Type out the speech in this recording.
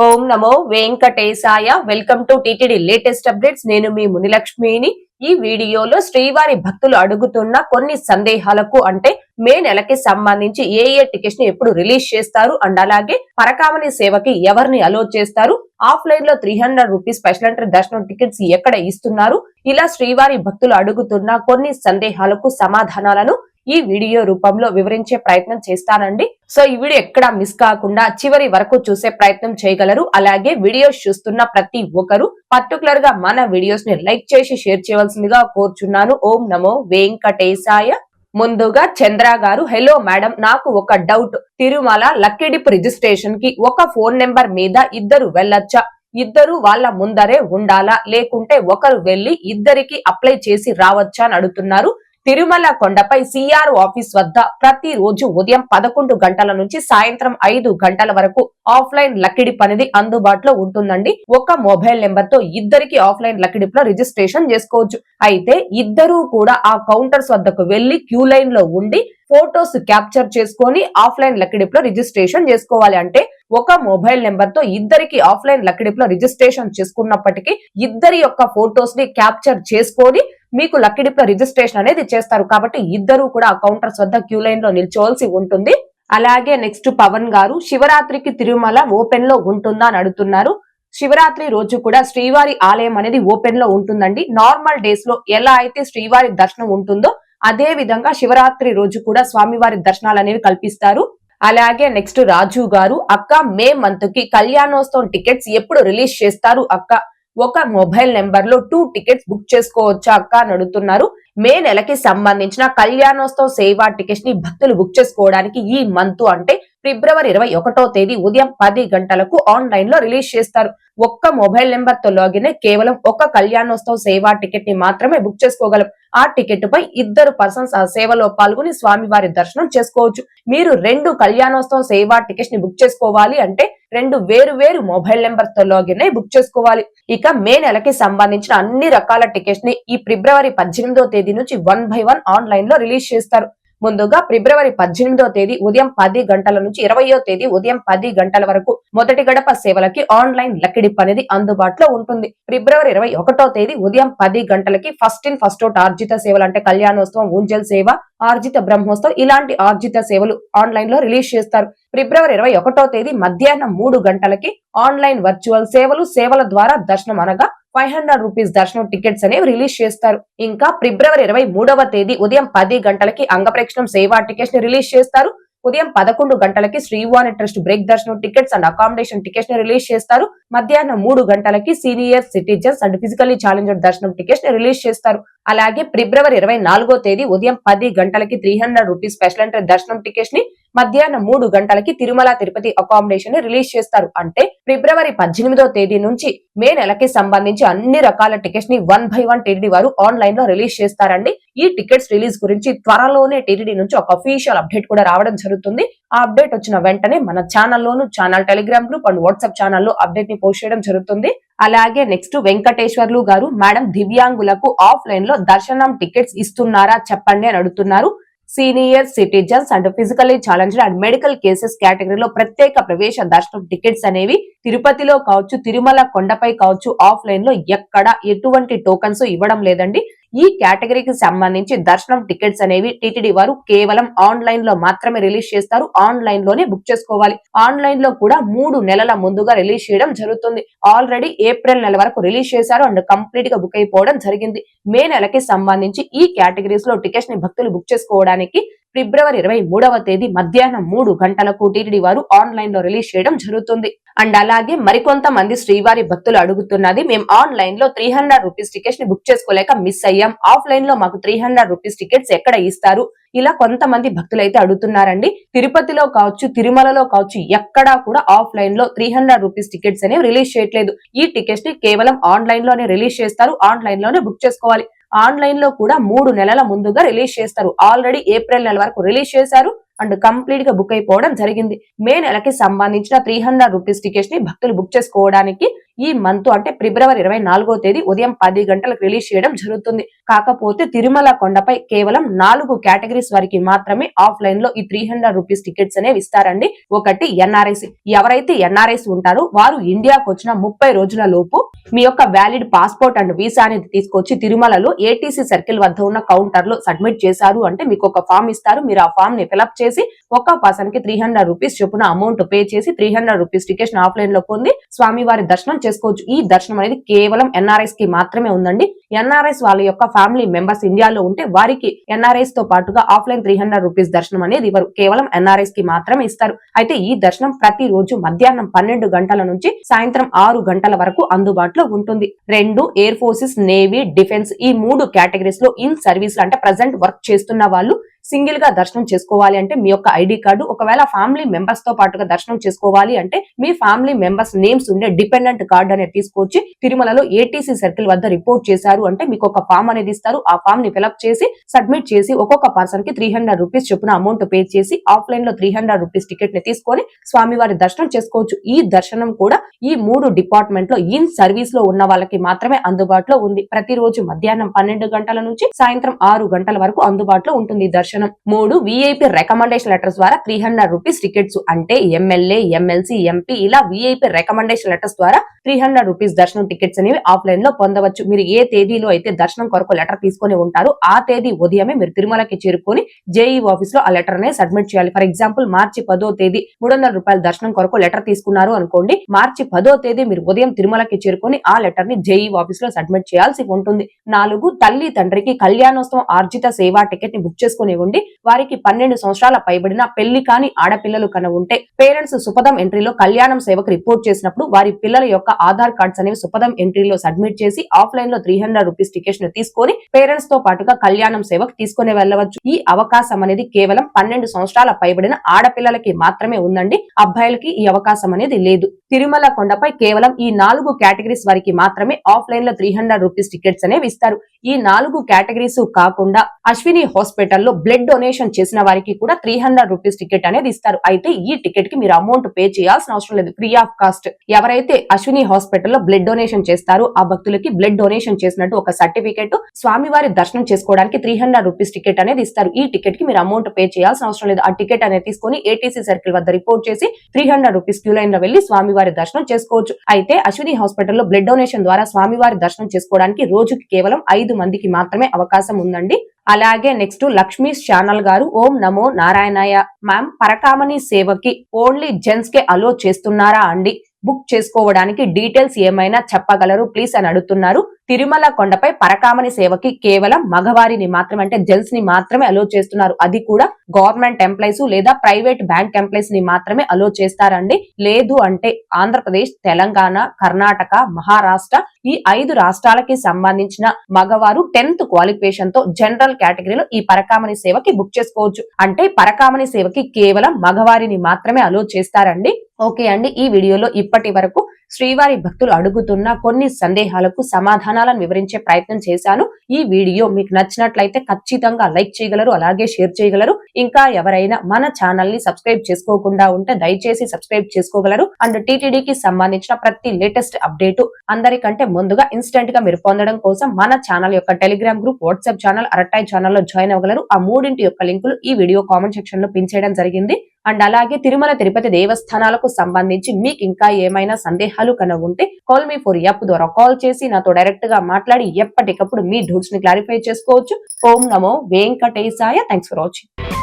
Om Namo Venkatesaya. Welcome to TTD latest updates. నేను మీ మునిలక్ష్మిని. ఈ వీడియోలో శ్రీవారి భక్తులు అడుగుతున్న కొన్ని సందేహాలకు అంటే మే నెలకి సంబంధించి ఏ టికెట్స్ ని ఎప్పుడు రిలీజ్ చేస్తారు అండ్ అలాగే పరకామణి సేవకి ఎవరిని అలో చేస్తారు, ఆఫ్లైన్ లో 300 రూపీస్ స్పెషల్ ఎంట్రీ దర్శనం టికెట్స్ ఎక్కడ ఇస్తున్నారు, ఇలా శ్రీవారి భక్తులు అడుగుతున్న కొన్ని సందేహాలకు సమాధానాలను ఈ వీడియో రూపంలో వివరించే ప్రయత్నం చేస్తానండి. సో ఈ వీడియో ఎక్కడా మిస్ కాకుండా చివరి వరకు చూసే ప్రయత్నం చేయగలరు. అలాగే వీడియోస్ చూస్తున్న ప్రతి ఒక్కరు పర్టికులర్ గా మన వీడియోస్ ని లైక్ చేసి షేర్ చేయవలసిందిగా కోరుచున్నాను. ఓం నమో వెంకటేశాయ. ముందుగా చంద్ర గారు, హలో మేడం, నాకు ఒక డౌట్. తిరుమల లక్కీడిప్ రిజిస్ట్రేషన్ కి ఒక ఫోన్ నెంబర్ మీద ఇద్దరు వెళ్ళొచ్చా? ఇద్దరు వాళ్ళ ముందరే ఉండాలా, లేకుంటే ఒకరు వెళ్లి ఇద్దరికి అప్లై చేసి రావచ్చా అని అడుగుతున్నారు. తిరుమల కొండపై సిఆర్ ఆఫీస్ వద్ద ప్రతి రోజు ఉదయం 11 గంటల నుంచి సాయంత్రం 5 గంటల వరకు ఆఫ్లైన్ లక్కీడిప్ అనేది అందుబాటులో ఉంటుందండి. ఒక మొబైల్ నెంబర్ తో ఇద్దరికి ఆఫ్లైన్ లక్కీడిప్ లో రిజిస్ట్రేషన్ చేసుకోవచ్చు. అయితే ఇద్దరు కూడా ఆ కౌంటర్స్ వద్దకు వెళ్లి క్యూ లైన్ లో ఉండి ఫోటోస్ క్యాప్చర్ చేసుకొని ఆఫ్లైన్ లక్కీడిప్ లో రిజిస్ట్రేషన్ చేసుకోవాలి. అంటే ఒక మొబైల్ నెంబర్ తో ఇద్దరికి ఆఫ్లైన్ లక్కీడిప్ లో రిజిస్ట్రేషన్ చేసుకున్నప్పటికీ ఇద్దరి యొక్క ఫోటోస్ ని క్యాప్చర్ చేసుకొని మీకు లక్కీడిప్ లో రిజిస్ట్రేషన్ అనేది చేస్తారు. కాబట్టి ఇద్దరు కూడా కౌంటర్స్ వద్ద క్యూ లైన్ లో నిల్చోవాల్సి ఉంటుంది. అలాగే నెక్స్ట్ పవన్ గారు, శివరాత్రికి తిరుమల ఓపెన్ లో ఉంటుందా అని అడుగుతున్నారు. శివరాత్రి రోజు కూడా శ్రీవారి ఆలయం అనేది ఓపెన్ లో ఉంటుందండి. నార్మల్ డేస్ లో ఎలా అయితే శ్రీవారి దర్శనం ఉంటుందో అదే విధంగా శివరాత్రి రోజు కూడా స్వామివారి దర్శనాలు అనేవి కల్పిస్తారు. అలాగే నెక్స్ట్ రాజు గారు, అక్క మే మంత్ కి కళ్యాణోత్సవం టికెట్స్ ఎప్పుడు రిలీజ్ చేస్తారు అక్క? ఒక మొబైల్ నెంబర్ లో 2 టికెట్స్ బుక్ చేసుకోవచ్చా అక్క అని అడుగుతున్నారు. మే నెలకి సంబంధించిన కళ్యాణోత్సవ సేవా టికెట్స్ ని భక్తులు బుక్ చేసుకోవడానికి ఈ మంత్ అంటే ఫిబ్రవరి 21వ తేదీ ఉదయం 10 గంటలకు ఆన్లైన్ లో రిలీజ్ చేస్తారు. ఒక్క మొబైల్ నెంబర్ తో లాగిన్ కేవలం ఒక కళ్యాణోత్సవ సేవా టికెట్ ని మాత్రమే బుక్ చేసుకోగలం. ఆ టికెట్ పై ఇద్దరు పర్సన్స్ ఆ సేవలో పాల్గొని స్వామివారి దర్శనం చేసుకోవచ్చు. మీరు 2 కళ్యాణోత్సవ సేవా టికెట్స్ ని బుక్ చేసుకోవాలి అంటే 2 వేరు మొబైల్ నెంబర్ తో లాగిన్ అయి బుక్ చేసుకోవాలి. ఇక మే నెలకి సంబంధించిన అన్ని రకాల టికెట్స్ ని ఈ ఫిబ్రవరి 18వ తేదీ నుంచి 1 by 1 ఆన్లైన్ లో రిలీజ్ చేస్తారు. ముందుగా ఫిబ్రవరి 18వ తేదీ ఉదయం 10 గంటల నుంచి 20వ తేదీ ఉదయం 10 గంటల వరకు మొదటి గడప సేవలకి ఆన్లైన్ లక్కీడిప్ అనేది అందుబాటులో ఉంటుంది. ఫిబ్రవరి 21వ తేదీ ఉదయం 10 గంటలకి ఫస్ట్ ఇన్ ఫస్ట్ అవుట్ ఆర్జిత సేవలు అంటే కళ్యాణోత్సవం, ఊంజల్ సేవ, ఆర్జిత బ్రహ్మోత్సవం ఇలాంటి ఆర్జిత సేవలు ఆన్లైన్ లో రిలీజ్ చేస్తారు. ఫిబ్రవరి 21వ తేదీ మధ్యాహ్నం 3 గంటలకి ఆన్లైన్ వర్చువల్ సేవల ద్వారా దర్శనం అనగా 500 రూపీస్ దర్శనం టికెట్స్ అనేవి రిలీజ్ చేస్తారు. ఇంకా ఫిబ్రవరి 23వ తేదీ ఉదయం 10 గంటలకి అంగప్రక్షణం సేవా టికెట్స్ ని రిలీజ్ చేస్తారు. ఉదయం 11 గంటలకి శ్రీవాణి ట్రస్ట్ బ్రేక్ దర్శనం టికెట్స్ అండ్ అకామిడేషన్ టికెట్స్ ని రిలీజ్ చేస్తారు. మధ్యాహ్నం 3 గంటలకి senior citizens and physically challenged దర్శనం టికెట్స్ ని రిలీజ్ చేస్తారు. అలాగే ఫిబ్రవరి 24వ తేదీ ఉదయం 10 గంటలకి 300 రూపీస్ స్పెషల్ ఎంట్రీ దర్శనం టికెట్స్ ని మధ్యాహ్నం 3 గంటలకి తిరుమల తిరుపతి అకామిడేషన్ ని రిలీజ్ చేస్తారు. అంటే ఫిబ్రవరి 18వ తేదీ నుంచి మే నెలకి సంబంధించి అన్ని రకాల టికెట్స్ ని 1 by 1 టీటీడీ వారు ఆన్లైన్ లో రిలీజ్ చేస్తారండి. ఈ టికెట్స్ రిలీజ్ గురించి త్వరలోనే టీటీడీ నుంచి ఒక అఫీషియల్ అప్డేట్ కూడా రావడం జరుగుతుంది. ఆ అప్డేట్ వచ్చిన వెంటనే మన ఛానల్లోను, channel Telegram group and WhatsApp ఛానల్లో అప్డేట్ ని పోస్ట్ చేయడం జరుగుతుంది. అలాగే నెక్స్ట్ వెంకటేశ్వర్లు గారు, మేడం దివ్యాంగులకు ఆఫ్లైన్ లో దర్శనం టికెట్స్ ఇస్తున్నారా చెప్పండి అని అడుగుతున్నారు. Senior citizens and physically challenged and medical cases కేటగిరీలో ప్రత్యేక ప్రవేశ దర్శనం టికెట్స్ అనేవి తిరుపతిలో కావచ్చు, తిరుమల కొండపై కావచ్చు ఆఫ్లైన్ లో ఎక్కడ ఎటువంటి టోకన్స్ ఇవ్వడం లేదండి. ఈ కేటగిరీకి సంబంధించి దర్శనం టికెట్స్ అనేవి టీటీడీ వారు కేవలం ఆన్లైన్ లో మాత్రమే రిలీజ్ చేస్తారు. ఆన్లైన్ లోనే బుక్ చేసుకోవాలి. ఆన్లైన్ లో కూడా 3 నెలల ముందుగా రిలీజ్ చేయడం జరుగుతుంది. ఆల్రెడీ ఏప్రిల్ నెల వరకు రిలీజ్ చేశారు అండ్ కంప్లీట్ గా బుక్ అయిపోవడం జరిగింది. మే నెలకి సంబంధించి ఈ కేటగిరీస్ లో టికెట్స్ ని భక్తులు బుక్ చేసుకోవడానికి ఫిబ్రవరి 23వ తేదీ మధ్యాహ్నం 3 గంటలకు టీటీడీ వారు ఆన్లైన్ లో రిలీజ్ చేయడం జరుగుతుంది. అండ్ అలాగే మరికొంతమంది శ్రీవారి భక్తులు అడుగుతున్నది, మేము ఆన్లైన్ లో 300 రూపీస్ టికెట్స్ ని బుక్ చేసుకోలేక మిస్ అయ్యాం. ఆఫ్లైన్ లో మాకు 300 రూపీస్ టికెట్స్ ఎక్కడ ఇస్తారు? ఇలా కొంతమంది భక్తులు అయితే అడుగుతున్నారండి. తిరుపతిలో కావచ్చు, తిరుమలలో కావచ్చు ఎక్కడా కూడా ఆఫ్లైన్ లో 300 రూపీస్ టికెట్స్ అనేవి రిలీజ్ చేయట్లేదు. ఈ టికెట్స్ ని కేవలం ఆన్లైన్ లోనే రిలీజ్ చేస్తారు. ఆన్లైన్ లోనే బుక్ చేసుకోవాలి. ఆన్లైన్ లో కూడా 3 నెలల ముందుగా రిలీజ్ చేస్తారు. ఆల్రెడీ ఏప్రిల్ నెల వరకు రిలీజ్ చేశారు అండ్ కంప్లీట్ గా బుక్ అయిపోవడం జరిగింది. మే నెలకి సంబంధించిన 300 రూపీస్ టికెట్స్ ని భక్తులు బుక్ చేసుకోవడానికి ఈ మంత్ అంటే ఫిబ్రవరి 24వ తేదీ ఉదయం 10 గంటలకు రిలీజ్ చేయడం జరుగుతుంది. కాకపోతే తిరుమల కొండపై కేవలం 4 కేటగిరీస్ వారికి మాత్రమే ఆఫ్లైన్ లో ఈ 300 రూపీస్ టికెట్స్ అనేవి ఇస్తారండి. ఒకటి ఎన్ఆర్ఐస్. ఎవరైతే ఎన్ఆర్ఐస్ ఉంటారో వారు ఇండియాకు వచ్చిన 30 రోజుల లోపు మీ యొక్క వ్యాలిడ్ పాస్పోర్ట్ అండ్ వీసా అనేది తీసుకొచ్చి తిరుమలలో ఏటీసీ సర్కిల్ వద్ద ఉన్న కౌంటర్ లో సబ్మిట్ చేశారు అంటే మీకు ఒక ఫామ్ ఇస్తారు. మీరు ఆ ఫామ్ ని ఫిల్అప్ చేసి ఒక పర్సన్ కి 300 రూపీస్ చొప్పున అమౌంట్ పే చేసి 300 రూపీస్ టికెట్ ఆఫ్లైన్ లో పొంది స్వామివారి దర్శనం చేసుకోవచ్చు. ఈ దర్శనం అనేది కేవలం ఎన్ఆర్ఐస్ కి మాత్రమే ఉందండి. ఎన్ఆర్ఐస్ వాళ్ళ యొక్క ఫ్యామిలీ మెంబర్స్ ఇండియాలో ఉంటే వారికి ఎన్ఆర్ఐస్ తో పాటుగా ఆఫ్లైన్ 300 రూపీస్ దర్శనం అనేది ఇవ్వరు. కేవలం ఎన్ఆర్ఐస్ కి మాత్రమే ఇస్తారు. అయితే ఈ దర్శనం ప్రతి రోజు మధ్యాహ్నం 12 గంటల నుంచి సాయంత్రం 6 గంటల వరకు అందుబాటులో ఉంటుంది. 2 ఎయిర్ ఫోర్సెస్, నేవీ, డిఫెన్స్ ఈ 3 కేటగిరీస్ లో ఇన్ సర్వీస్ అంటే ప్రజెంట్ వర్క్ చేస్తున్న వాళ్ళు సింగిల్ గా దర్శనం చేసుకోవాలి అంటే మీ యొక్క ఐడి కార్డు, ఒకవేళ ఫ్యామిలీ మెంబర్స్ తో పాటుగా దర్శనం చేసుకోవాలి అంటే మీ ఫ్యామిలీ మెంబర్స్ నేమ్స్ ఉండే డిపెండెంట్ కార్డు అనేది తీసుకొచ్చి తిరుమలలో ఏటీసీ సర్కిల్ వద్ద రిపోర్ట్ చేశారు అంటే మీకు ఒక ఫామ్ అనేది ఇస్తారు. ఆ ఫామ్ ని ఫిల్అప్ చేసి సబ్మిట్ చేసి ఒక్కొక్క పర్సన్ కి 300 రూపీస్ చొప్పున అమౌంట్ పే చేసి ఆఫ్లైన్ లో 300 రూపీస్ టికెట్ ని తీసుకొని స్వామివారి దర్శనం చేసుకోవచ్చు. ఈ దర్శనం కూడా ఈ 3 డిపార్ట్మెంట్ లో ఇన్ సర్వీస్ లో ఉన్న వాళ్ళకి మాత్రమే అందుబాటులో ఉంది. ప్రతిరోజు మధ్యాహ్నం 12 గంటల నుంచి సాయంత్రం 6 గంటల వరకు అందుబాటులో ఉంటుంది దర్శనం. 3 విఐపి రికమెండేషన్ లెటర్స్ ద్వారా 300 రూపీస్ టికెట్స్ అంటే ఎమ్మెల్యే, ఎమ్మెల్సీ, ఎంపీ ఇలా విఐపి రికమెండేషన్ లెటర్స్ ద్వారా 300 రూపీస్ దర్శనం టికెట్స్ అనేవి ఆఫ్లైన్ లో పొందవచ్చు. మీరు ఏ తేదీలో అయితే దర్శనం కొరకు లెటర్ తీసుకొని ఉంటారో ఆ తేదీ ఉదయమే మీరు తిరుమలకి చేరుకొని జేఈ ఆఫీస్ లో ఆ లెటర్ అనేది సబ్మిట్ చేయాలి. ఫర్ ఎగ్జాంపుల్ మార్చి 10వ తేదీ 300 రూపాయల దర్శనం కొరకు లెటర్ తీసుకున్నారు అనుకోండి. మార్చి 10వ తేదీ మీరు ఉదయం తిరుమలకి చేరుకొని ఆ లెటర్ ని జేఈ ఆఫీస్ లో సబ్మిట్ చేయాల్సి ఉంటుంది. 4 తల్లి తండ్రికి కళ్యాణోత్సవం ఆర్జిత సేవా టికెట్ ని బుక్ చేసుకుని ఉండి వారికి 12 సంవత్సరాల పైబడిన పెళ్లి కాని ఆడపిల్లలు కన ఉంటే పేరెంట్స్ సుపదం ఎంట్రీలో కళ్యాణం సేవకు రిపోర్ట్ చేసినప్పుడు వారి పిల్లల యొక్క ఆధార్ కార్డ్స్ అనేవి సుపదం ఎంట్రీలో సబ్మిట్ చేసి ఆఫ్లైన్ లో 300 రూపీస్ టికెట్స్ ను తీసుకొని పేరెంట్స్ తో పాటుగా కళ్యాణం సేవకు తీసుకుని వెళ్ళవచ్చు. ఈ అవకాశం అనేది కేవలం 12 సంవత్సరాల పైబడిన ఆడపిల్లలకి మాత్రమే ఉందండి. అబ్బాయిలకి ఈ అవకాశం అనేది లేదు. తిరుమల కొండపై కేవలం ఈ 4 కేటగిరీస్ వారికి మాత్రమే ఆఫ్లైన్ లో 300 రూపీస్ టికెట్స్ అనేవి ఇస్తారు. ఈ 4 కేటగిరీస్ కాకుండా అశ్విని హాస్పిటల్లో బ్లడ్ డొనేషన్ చేసిన వారికి కూడా 300 రూపీస్ టికెట్ అనేది ఇస్తారు. అయితే ఈ టికెట్ కి మీరు అమౌంట్ పే చేయాల్సిన అవసరం లేదు, ఫ్రీ ఆఫ్ కాస్ట్. ఎవరైతే అశ్విని హాస్పిటల్లో బ్లడ్ డొనేషన్ చేస్తారో ఆ భక్తులకి బ్లడ్ డొనేషన్ చేసినట్టు ఒక సర్టిఫికేట్, స్వామివారి దర్శనం చేసుకోవడానికి 300 రూపీస్ టికెట్ అనేది ఇస్తారు. ఈ టికెట్ కి మీరు అమౌంట్ పే చేయాల్సిన అవసరం లేదు. ఆ టికెట్ అనేది తీసుకొని ఏటీసీ సర్కిల్ వద్ద రిపోర్ట్ చేసి 300 రూపీస్ క్యూ లైన్ లో వెళ్లి స్వామివారి దర్శనం చేసుకోవచ్చు. అయితే అశ్విని హాస్పిటల్లో బ్లడ్ డొనేషన్ ద్వారా స్వామివారి దర్శనం చేసుకోవడానికి రోజుకి కేవలం 5 మందికి మాత్రమే అవకాశం ఉందండి. అలాగే నెక్స్ట్ లక్ష్మీస్ ఛానల్ గారు ఓం నమో నారాయణాయ. మ్యామ్ పరకామణి సేవకి ఓన్లీ జెంట్స్ కే అలో చేస్తున్నారా అండి? బుక్ చేసుకోవడానికి డీటెయిల్స్ ఏమైనా చెప్పగలరు ప్లీజ్ అని అడుగుతున్నారు. తిరుమల కొండపై పరకామణి సేవకి కేవలం మగవారిని మాత్రమే అంటే జెంట్స్ ని మాత్రమే అలో చేస్తున్నారు. అది కూడా గవర్నమెంట్ ఎంప్లాయీస్ లేదా ప్రైవేట్ బ్యాంక్ ఎంప్లాయీస్ ని మాత్రమే అలో చేస్తారండి. లేదు అంటే ఆంధ్రప్రదేశ్, తెలంగాణ, కర్ణాటక, మహారాష్ట్ర ఈ 5 రాష్ట్రాలకి సంబంధించిన మగవారు 10th క్వాలిఫికేషన్ తో జనరల్ కేటగిరీలో ఈ పరకామణి సేవకి బుక్ చేసుకోవచ్చు. అంటే పరకామణి సేవకి కేవలం మగవారిని మాత్రమే అలో చేస్తారండి. ఓకే అండి, ఈ వీడియోలో ఇప్పటి వరకు శ్రీవారి భక్తులు అడుగుతున్న కొన్ని సందేహాలకు సమాధానాలను వివరించే ప్రయత్నం చేశాను. ఈ వీడియో మీకు నచ్చినట్లయితే ఖచ్చితంగా లైక్ చేయగలరు, అలాగే షేర్ చేయగలరు. ఇంకా ఎవరైనా మన ఛానల్ ని సబ్స్క్రైబ్ చేసుకోకుండా ఉంటే దయచేసి సబ్స్క్రైబ్ చేసుకోగలరు. అండ్ టీటీడీకి సంబంధించిన ప్రతి లేటెస్ట్ అప్డేట్ అందరికంటే ముందుగా ఇన్స్టెంట్ గా మీరు పొందడం కోసం మన ఛానల్ యొక్క టెలిగ్రామ్ గ్రూప్, వాట్సాప్ ఛానల్, అరటాయ్ ఛానల్లో జాయిన్ అవ్వగలరు. ఆ 3 యొక్క లింకులు ఈ వీడియో కామెంట్ సెక్షన్ లో పిన్ చేయడం జరిగింది. అండ్ అలాగే తిరుమల తిరుపతి దేవస్థానాలకు సంబంధించి మీకు ఇంకా ఏమైనా సందేహాలు కనుక ఉంటే కాల్ మీ ఫర్ యాప్ ద్వారా కాల్ చేసి నాతో డైరెక్ట్ గా మాట్లాడి ఎప్పటికప్పుడు మీ డౌట్స్ ని క్లారిఫై చేసుకోవచ్చు. ఓం నమో వెంకటేశాయ. Thanks for watching.